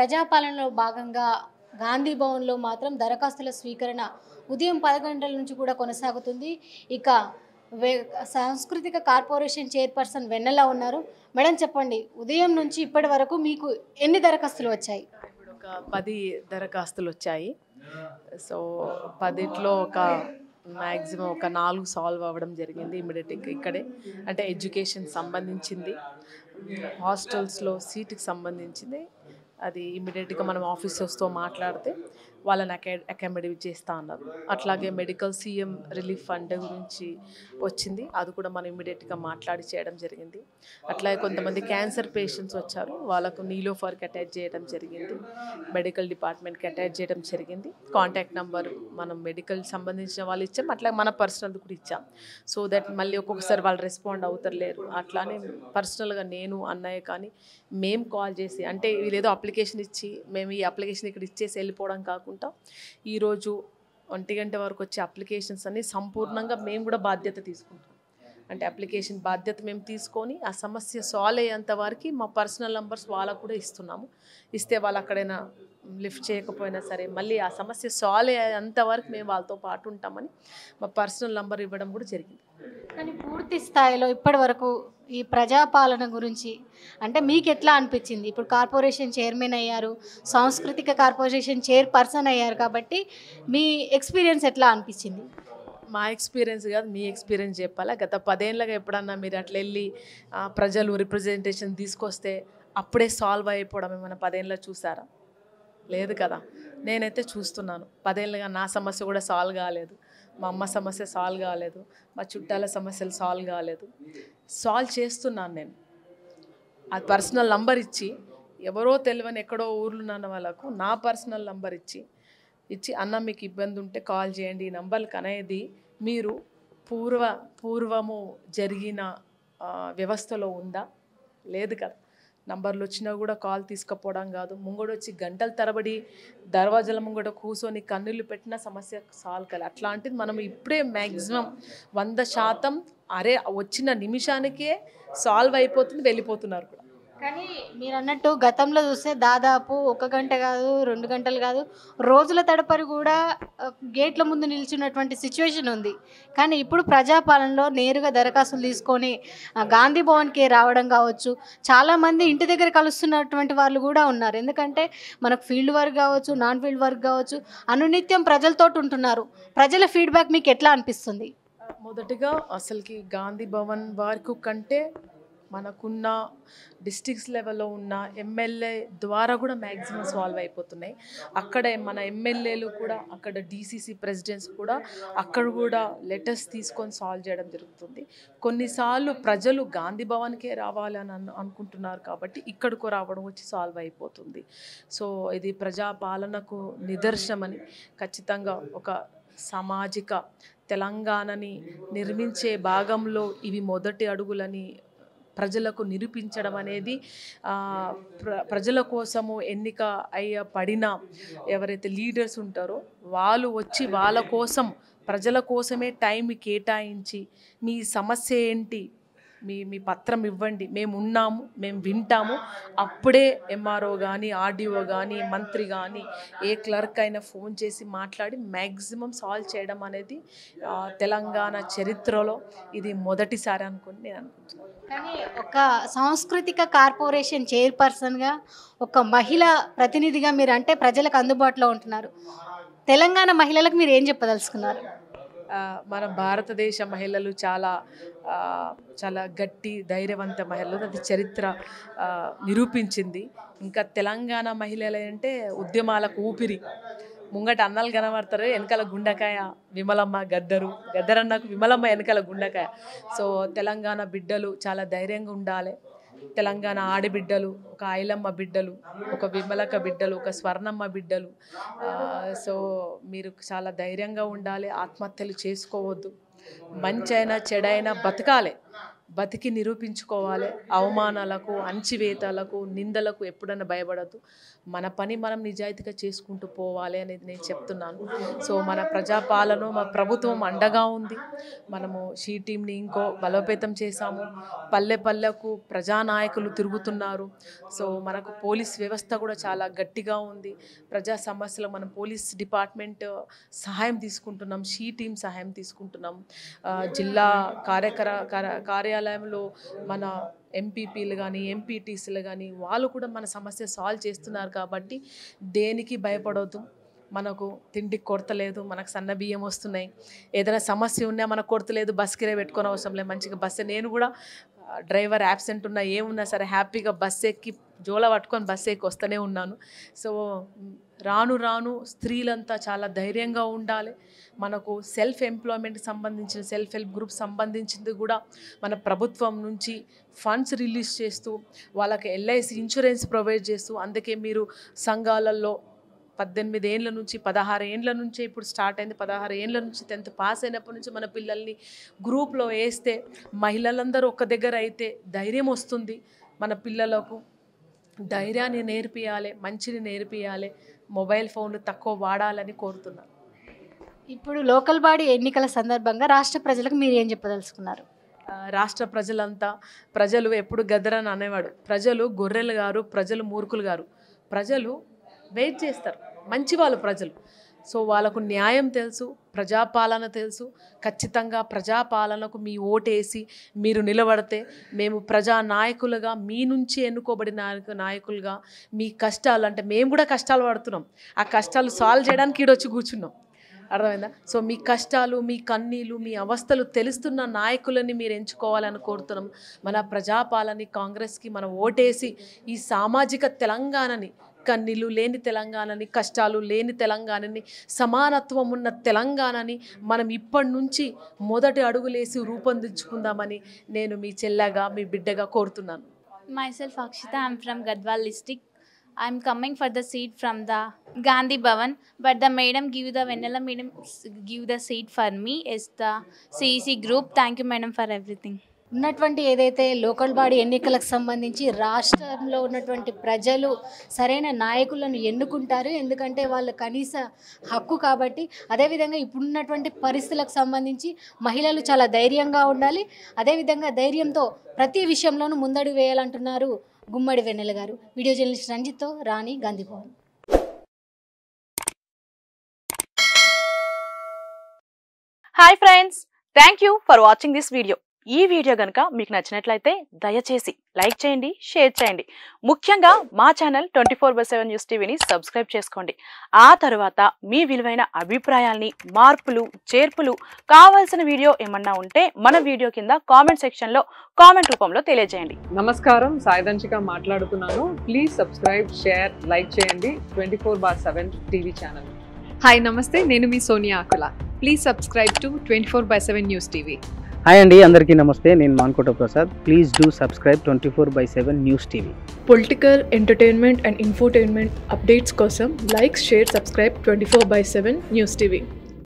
ప్రజాపాలనలో భాగంగా గాంధీ భవన్లో మాత్రం దరఖాస్తుల స్వీకరణ ఉదయం 10 గంటల నుంచి కూడా కొనసాగుతుంది. ఇక సాంస్కృతిక కార్పొరేషన్ చైర్పర్సన్ వెన్నెల ఉన్నారు. మేడం చెప్పండి, ఉదయం నుంచి ఇప్పటి వరకు మీకు ఎన్ని దరఖాస్తులు వచ్చాయి? ఇప్పుడు ఒక 10 దరఖాస్తులు వచ్చాయి. సో 10లో ఒక మ్యాక్సిమం ఒక 4 సాల్వ్ అవ్వడం జరిగింది ఇమ్మీడియట్గా ఇక్కడే. అంటే ఎడ్యుకేషన్ సంబంధించింది, హాస్టల్స్లో సీటుకి సంబంధించింది. అది ఇమ్మీడియట్గా మనం ఆఫీసర్స్తో మాట్లాడితే వాళ్ళని అకామిడేట్ చేస్తూ అన్నారు. అట్లాగే మెడికల్ సీఎం రిలీఫ్ ఫండ్ గురించి వచ్చింది, అది కూడా మనం ఇమ్మీడియట్గా మాట్లాడి చేయడం జరిగింది. అట్లాగే కొంతమంది క్యాన్సర్ పేషెంట్స్ వచ్చారు, వాళ్ళకు నీలోఫర్కి అటాచ్ చేయడం జరిగింది, మెడికల్ డిపార్ట్మెంట్కి అటాచ్ చేయడం జరిగింది. కాంటాక్ట్ నెంబర్ మనం మెడికల్ సంబంధించిన వాళ్ళు ఇచ్చాం, అట్లా మన పర్సనల్ కూడా ఇచ్చాం. సో దట్ మళ్ళీ ఒక్కొక్కసారి వాళ్ళు రెస్పాండ్ అవుతలేరు. అట్లానే పర్సనల్గా నేను అన్నయ్య కానీ మేము కాల్ చేసి, అంటే వీళ్ళేదో అప్లికేషన్ ఇచ్చి మేము ఈ అప్లికేషన్ ఇక్కడ ఇచ్చేసి వెళ్ళిపోవడం కాకుండా ఈరోజు 1 గంట వరకు వచ్చే అప్లికేషన్స్ అన్ని సంపూర్ణంగా మేము కూడా బాధ్యత తీసుకుంటాం. అంటే అప్లికేషన్ బాధ్యత మేము తీసుకొని ఆ సమస్య సాల్వ్ అయ్యేంత వరకు మా పర్సనల్ నంబర్స్ వాళ్ళకు కూడా ఇస్తున్నాము. ఇస్తే వాళ్ళు అక్కడైనా లిఫ్ట్ చేయకపోయినా సరే మళ్ళీ ఆ సమస్య సాల్వ్ అయ్యేంత వరకు మేము వాళ్ళతో పాటు ఉంటామని మా పర్సనల్ నంబర్ ఇవ్వడం కూడా జరిగింది. కానీ పూర్తి స్థాయిలో ఇప్పటి వరకు ఈ ప్రజాపాలన గురించి అంటే మీకు ఎట్లా అనిపించింది? ఇప్పుడు కార్పొరేషన్ చైర్మన్ అయ్యారు, సాంస్కృతిక కార్పొరేషన్ చైర్పర్సన్ అయ్యారు, కాబట్టి మీ ఎక్స్పీరియన్స్ ఎట్లా అనిపించింది? మా ఎక్స్పీరియన్స్ కాదు, మీ ఎక్స్పీరియన్స్ చెప్పాలా. గత 10 ఏళ్ళగా ఎప్పుడన్నా మీరు అట్లా వెళ్ళి ప్రజలు రిప్రజెంటేషన్ తీసుకొస్తే అప్పుడే సాల్వ్ అయిపోవడం ఏమైనా 10 ఏళ్ళలో చూసారా? లేదు కదా. నేనైతే చూస్తున్నాను. 10 ఏళ్ళుగా నా సమస్య కూడా సాల్వ్ కాలేదు, మా అమ్మ సమస్య సాల్వ్ కాలేదు, మా చుట్టాల సమస్యలు సాల్వ్ కాలేదు. సాల్వ్ చేస్తున్నాను నేను. ఆ పర్సనల్ నంబర్ ఇచ్చి, ఎవరో తెలియని ఎక్కడో ఊర్లు ఉన్న వాళ్ళకు నా పర్సనల్ నంబర్ ఇచ్చి అన్న మీకు ఇబ్బంది ఉంటే కాల్ చేయండి ఈ నంబర్కి అనేది మీరు పూర్వము జరిగిన వ్యవస్థలో ఉందా? లేదు కదా. నంబర్లు వచ్చినా కూడా కాల్ తీసుకుపోవడం కాదు, ముంగడు వచ్చి గంటల తరబడి దర్వాజాల ముంగట కూర్చొని కన్నులు పెట్టిన సమస్య సాల్వ్ కాదు. అట్లాంటిది మనం ఇప్పుడే మ్యాక్సిమం 100% అరే వచ్చిన నిమిషానికే సాల్వ్ అయిపోతుంది, వెళ్ళిపోతున్నారు కూడా. కానీ మీరు అన్నట్టు గతంలో చూస్తే దాదాపు 1 గంట కాదు, 2 గంటలు కాదు, రోజుల తడపరి కూడా గేట్ల ముందు నిల్చున్నటువంటి సిచ్యువేషన్ ఉంది. కానీ ఇప్పుడు ప్రజాపాలనలో నేరుగా దరఖాస్తులు తీసుకొని గాంధీ భవన్కి రావడం కావచ్చు, చాలామంది ఇంటి దగ్గర కలుస్తున్నటువంటి వాళ్ళు కూడా ఉన్నారు. ఎందుకంటే మనకు ఫీల్డ్ వర్క్ కావచ్చు, నాన్ ఫీల్డ్ వర్క్ కావచ్చు, అనునిత్యం ప్రజలతో ఉంటున్నారు. ప్రజల ఫీడ్బ్యాక్ మీకు ఎట్లా అనిపిస్తుంది? మొదటిగా అసలుకి గాంధీ భవన్ వరకు కంటే మనకున్న డిస్ట్రిక్ట్స్ లెవెల్లో ఉన్న ఎమ్మెల్యే ద్వారా కూడా మ్యాక్సిమం సాల్వ్ అయిపోతున్నాయి. అక్కడే మన ఎమ్మెల్యేలు కూడా, అక్కడ డీసీసీ ప్రెసిడెంట్స్ కూడా అక్కడ కూడా లెటర్స్ తీసుకొని సాల్వ్ చేయడం జరుగుతుంది. కొన్నిసార్లు ప్రజలు గాంధీ భవన్కే రావాలని అనుకుంటున్నారు కాబట్టి ఇక్కడికి రావడం వచ్చి సాల్వ్ అయిపోతుంది. సో ఇది ప్రజాపాలనకు నిదర్శనమని, ఖచ్చితంగా ఒక సామాజిక తెలంగాణని నిర్మించే భాగంలో ఇవి మొదటి అడుగులని ప్రజలకు నిరూపించడం అనేది, ప్రజల కోసము ఎన్నిక పడిన ఎవరైతే లీడర్స్ ఉంటారో వాళ్ళు వచ్చి వాళ్ళ కోసం, ప్రజల కోసమే టైం కేటాయించి మీ సమస్య ఏంటి, మీ పత్రం ఇవ్వండి, మేము ఉన్నాము, మేము వింటాము, అప్పుడే ఎంఆర్ఓ కానీ, ఆర్డీఓ కానీ, మంత్రి కానీ, ఏ క్లర్క్ అయినా ఫోన్ చేసి మాట్లాడి మ్యాక్సిమం సాల్వ్ చేయడం అనేది తెలంగాణ చరిత్రలో ఇది మొదటిసారి అనుకుని నేను అనుకుంటున్నాను. కానీ ఒక సాంస్కృతిక కార్పొరేషన్ చైర్పర్సన్గా, ఒక మహిళా ప్రతినిధిగా మీరు అంటే ప్రజలకు అందుబాటులో ఉంటున్నారు. తెలంగాణ మహిళలకు మీరు ఏం చెప్పదలుచుకున్నారు? మన భారతదేశ మహిళలు చాలా చాలా గట్టి ధైర్యవంత మహిళలు, అది చరిత్ర నిరూపించింది. ఇంకా తెలంగాణ మహిళలు అంటే ఉద్యమాలకు ఊపిరి. ముంగట అన్నాలు కనబడతారు, వెనకాల గుండెకాయ విమలమ్మ, గద్దరన్నకు విమలమ్మ వెనకాల గుండెకాయ. సో తెలంగాణ బిడ్డలు చాలా ధైర్యంగా ఉండాలి. తెలంగాణ ఆడబిడ్డలు, ఒక ఐలమ్మ బిడ్డలు, ఒక విమలక బిడ్డలు, ఒక స్వర్ణమ్మ బిడ్డలు. సో మీరు చాలా ధైర్యంగా ఉండాలి, ఆత్మహత్యలు చేసుకోవద్దు, మంచైనా చెడైనా బతకాలి. బతికి నిరూపించుకోవాలి. అవమానాలకు, అణచివేతలకు, నిందలకు ఎప్పుడన్నా భయపడద్దు. మన పని మనం నిజాయితీగా చేసుకుంటూ పోవాలి అనేది నేను చెప్తున్నాను. సో మన ప్రజాపాలన, మా ప్రభుత్వం అండగా ఉంది. మనము షీ టీంని ఇంకో బలోపేతం చేశాము. పల్లె పల్లెకు ప్రజానాయకులు తిరుగుతున్నారు. సో మనకు పోలీస్ వ్యవస్థ కూడా చాలా గట్టిగా ఉంది. ప్రజా సమస్యలు మనం పోలీస్ డిపార్ట్మెంట్ సహాయం తీసుకుంటున్నాం, షీ టీం సహాయం తీసుకుంటున్నాం. జిల్లా కార్యాలయంలో మన ఎంపీపీలు కానీ ఎంపీటీసీలు కానీ వాళ్ళు కూడా మన సమస్య సాల్వ్ చేస్తున్నారు. కాబట్టి దేనికి భయపడవద్దు. మనకు తిండికి కొరత లేదు, మనకు సన్న బియ్యం వస్తున్నాయి. ఏదైనా సమస్య ఉన్నా మనకు కొరత లేదు, బస్ కిరాయి పెట్టుకొని అవసరం లేదు, మంచిగా బస్సు. నేను కూడా డ్రైవర్ యాబ్సెంట్ ఉన్నా ఏమున్నా సరే హ్యాపీగా బస్సు ఎక్కి జోల పట్టుకొని బస్సు ఎక్కి వస్తూనే ఉన్నాను. సో రాను రాను స్త్రీలంతా చాలా ధైర్యంగా ఉండాలి. మనకు సెల్ఫ్ ఎంప్లాయ్మెంట్కి సంబంధించిన సెల్ఫ్ హెల్ప్ గ్రూప్ సంబంధించింది కూడా మన ప్రభుత్వం నుంచి ఫండ్స్ రిలీజ్ చేస్తూ వాళ్ళకి ఎల్ఐసి ఇన్సూరెన్స్ ప్రొవైడ్ చేస్తూ, అందుకే మీరు సంఘాలలో 18 ఏళ్ళ నుంచి 16 ఏళ్ళ నుంచే ఇప్పుడు స్టార్ట్ అయింది. 16 ఏళ్ళ నుంచి 10th పాస్ అయినప్పటి నుంచి మన పిల్లల్ని గ్రూప్లో వేస్తే మహిళలందరూ ఒక దగ్గర అయితే ధైర్యం వస్తుంది. మన పిల్లలకు ధైర్యాన్ని నేర్పియాలి, మంచిని నేర్పియాలి, మొబైల్ ఫోన్లు తక్కువ వాడాలని కోరుతున్నాను. ఇప్పుడు లోకల్ బాడీ ఎన్నికల సందర్భంగా రాష్ట్ర ప్రజలకు మీరు ఏం చెప్పదలుచుకున్నారు? రాష్ట్ర ప్రజలు ఎప్పుడు గదరని అనేవాడు. ప్రజలు గొర్రెలు గారు, ప్రజలు మూర్ఖులు గారు. ప్రజలు వెయిట్ చేస్తారు, మంచి వాళ్ళు ప్రజలు. సో వాళ్ళకు న్యాయం తెలుసు, ప్రజాపాలన తెలుసు. ఖచ్చితంగా ప్రజాపాలనకు మీ ఓటేసి మీరు నిలబడితే మేము ప్రజానాయకులుగా మీ నుంచి ఎన్నుకోబడిన నాయకులుగా మీ కష్టాలు, అంటే మేము కూడా కష్టాలు పడుతున్నాం, ఆ కష్టాలు సాల్వ్ చేయడానికి ఈడొచ్చి కూర్చున్నాం. అర్థమైందా? సో మీ కష్టాలు, మీ కన్నీళ్ళు, మీ అవస్థలు తెలుస్తున్న నాయకులని మీరు ఎంచుకోవాలని కోరుతున్నాం. మన ప్రజాపాలన కాంగ్రెస్కి మనం ఓటేసి ఈ సామాజిక తెలంగాణని, కన్నీళ్ళు లేని తెలంగాణని, కష్టాలు లేని తెలంగాణని, సమానత్వం ఉన్న తెలంగాణని మనం ఇప్పటి నుంచి మొదటి అడుగులేసి రూపొందించుకుందామని నేను మీ చెల్లెగా, మీ బిడ్డగా కోరుతున్నాను. Myself Akshita, I'm from Gadwal district. I'm coming for the seat from the Gandhi Bhavan, but the madam Vennela madam give the seat for me is the CEC group. Thank you madam for everything. ఉన్నటువంటి ఏదైతే local body ఎన్నికలకు సంబంధించి రాష్ట్రంలో ఉన్నటువంటి ప్రజలు సరైన నాయకులను ఎన్నుకుంటారు, ఎందుకంటే వాళ్ళ కనీస హక్కు కాబట్టి. అదేవిధంగా ఇప్పుడున్నటువంటి పరిస్థితులకు సంబంధించి మహిళలు చాలా ధైర్యంగా ఉండాలి. అదేవిధంగా ధైర్యంతో ప్రతి విషయంలోనూ ముందడుగు వేయాలంటున్నారు గుమ్మడి వెన్నెల గారు. వీడియో జర్నలిస్ట్ రంజిత్తో Rani, Gandhi Bhavan. Hi friends, thank you for watching this video. ఈ వీడియో కనుక మీకు నచ్చినట్లయితే దయచేసి లైక్ చేయండి, షేర్ చేయండి. ముఖ్యంగా మా ఛానల్ 24/7 న్యూస్ టీవీని సబ్స్క్రైబ్ చేసుకోండి. ఆ తర్వాత మీ విలువైన అభిప్రాయాల్ని, మార్పులు, చేర్పులు, కావాల్సిన వీడియో ఏమన్నా ఉంటే మన వీడియో కింద కామెంట్ సెక్షన్లో కామెంట్ రూపంలో తెలియజేయండి. నమస్కారం, సాయిదంచిక మాట్లాడుతున్నాను. ప్లీజ్ సబ్స్క్రైబ్, షేర్, లైక్ చేయండి 24/7 టీవీ ఛానల్. హాయ్ నమస్తే, నేను మీ Sonia Akula. Please subscribe to 24/7 news TV. Hi అండి, అందరికీ నమస్తే. నేను Mankota Prasad. Please do subscribe 24/7 news TV. Political, entertainment and infotainment updates కోసం like, share, subscribe 24/7 news TV.